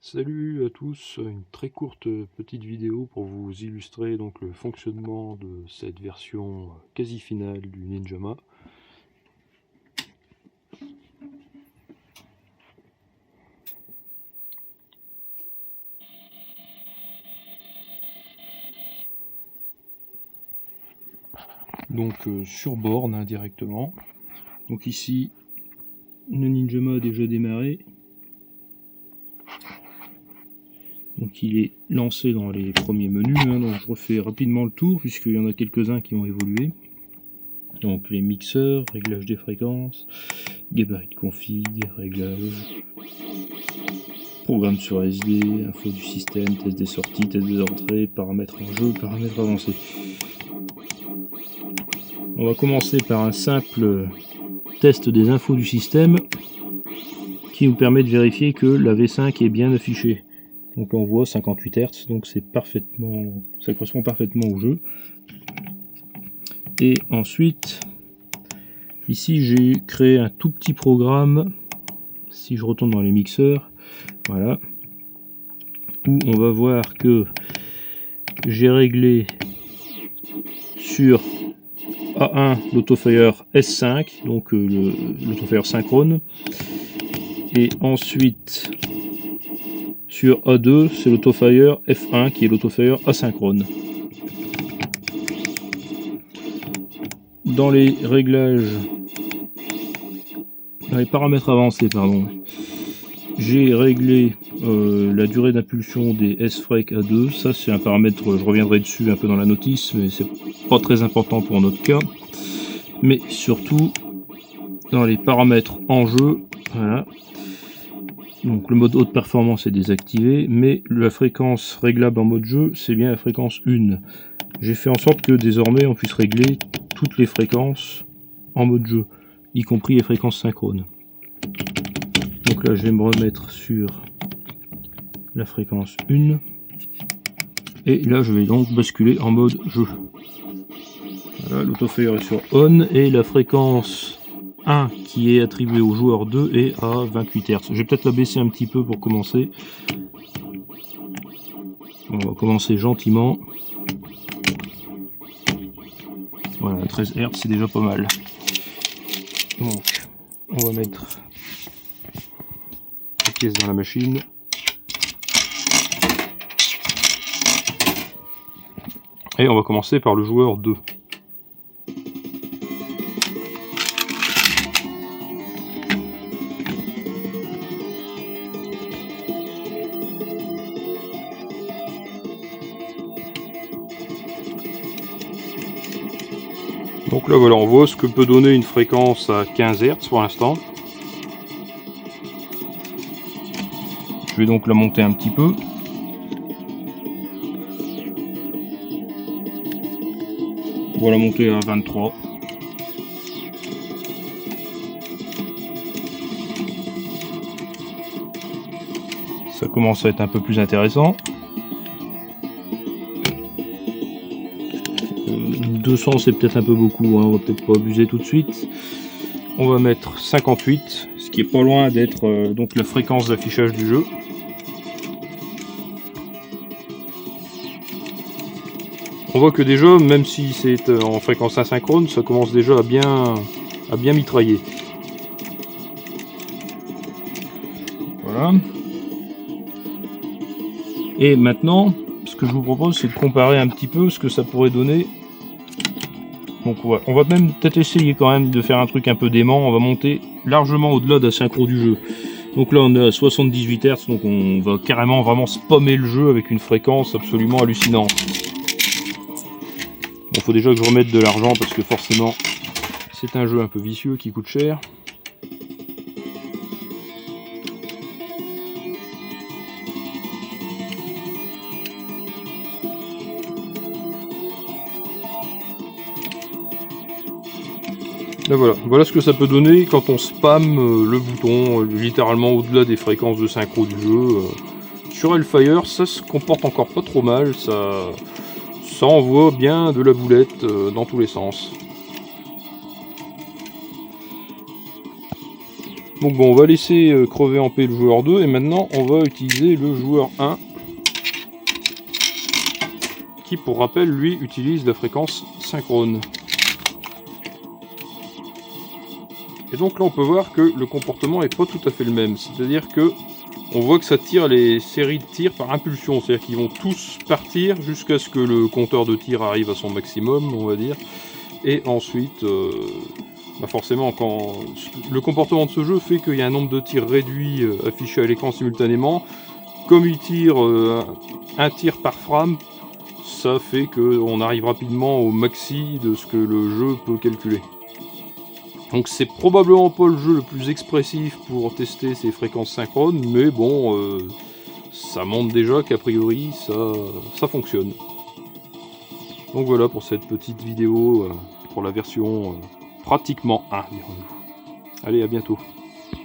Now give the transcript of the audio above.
Salut à tous, une très courte petite vidéo pour vous illustrer donc le fonctionnement de cette version quasi finale du Ninjamas. Donc sur borne directement. Donc ici le Ninjamas a déjà démarré. Donc il est lancé dans les premiers menus, donc je refais rapidement le tour puisqu'il y en a quelques-uns qui ont évolué. Donc les mixeurs, réglage des fréquences, gabarit de config, réglage, programme sur SD, info du système, test des sorties, test des entrées, paramètres en jeu, paramètres avancés. On va commencer par un simple test des infos du système qui nous permet de vérifier que la V5 est bien affichée. Donc on voit 58 Hz, donc c'est parfaitement, ça correspond parfaitement au jeu. Et ensuite, ici j'ai créé un tout petit programme, si je retourne dans les mixeurs, voilà, où on va voir que j'ai réglé sur A1 l'autofire S5, donc l'autofire synchrone, et ensuite sur A2 c'est l'autofire F1 qui est l'autofire asynchrone. Dans les réglages, dans les paramètres avancés, pardon, j'ai réglé la durée d'impulsion des S-Frec A2. Ça c'est un paramètre, je reviendrai dessus un peu dans la notice, mais c'est pas très important pour notre cas. Mais surtout dans les paramètres en jeu, voilà. Donc le mode haute performance est désactivé, mais la fréquence réglable en mode jeu, c'est bien la fréquence 1. J'ai fait en sorte que désormais on puisse régler toutes les fréquences en mode jeu, y compris les fréquences synchrones. Donc là je vais me remettre sur la fréquence 1, et là je vais donc basculer en mode jeu. Voilà, l'autofire est sur on, et la fréquence 1 qui est attribuée au joueur 2 est à 28 Hz. Je vais peut-être la baisser un petit peu pour commencer. On va commencer gentiment. Voilà, 13 Hz c'est déjà pas mal. Donc on va mettre la pièce dans la machine. Et on va commencer par le joueur 2. Donc là voilà, on voit ce que peut donner une fréquence à 15 Hz pour l'instant. Je vais donc la monter un petit peu. On va la monter à 23. Ça commence à être un peu plus intéressant. 200 c'est peut-être un peu beaucoup, hein, on va peut-être pas abuser tout de suite. On va mettre 58, ce qui est pas loin d'être donc la fréquence d'affichage du jeu. On voit que déjà, même si c'est en fréquence asynchrone, ça commence déjà à bien mitrailler. Voilà. Et maintenant, ce que je vous propose, c'est de comparer un petit peu ce que ça pourrait donner. Donc on va même peut-être essayer quand même de faire un truc un peu dément. On va monter largement au-delà de la synchro du jeu. Donc là on est à 78 Hz, donc on va carrément vraiment spammer le jeu avec une fréquence absolument hallucinante. Bon, faut déjà que je remette de l'argent parce que forcément c'est un jeu un peu vicieux qui coûte cher. Là voilà ce que ça peut donner quand on spam le bouton littéralement au-delà des fréquences de synchro du jeu. Sur Hellfire, ça se comporte encore pas trop mal, ça envoie bien de la boulette dans tous les sens. Donc bon, on va laisser crever en paix le joueur 2 et maintenant on va utiliser le joueur 1 qui, pour rappel, lui utilise la fréquence synchrone. Et donc là on peut voir que le comportement est pas tout à fait le même, c'est-à-dire que on voit que ça tire les séries de tirs par impulsion, c'est-à-dire qu'ils vont tous partir jusqu'à ce que le compteur de tir arrive à son maximum, on va dire, et ensuite forcément, quand le comportement de ce jeu fait qu'il y a un nombre de tirs réduit affiché à l'écran simultanément, comme il tire un tir par frame, ça fait qu'on arrive rapidement au maxi de ce que le jeu peut calculer. Donc c'est probablement pas le jeu le plus expressif pour tester ces fréquences synchrones, mais bon, ça montre déjà qu'a priori ça fonctionne. Donc voilà pour cette petite vidéo pour la version pratiquement 1, dirons-nous. Allez, à bientôt.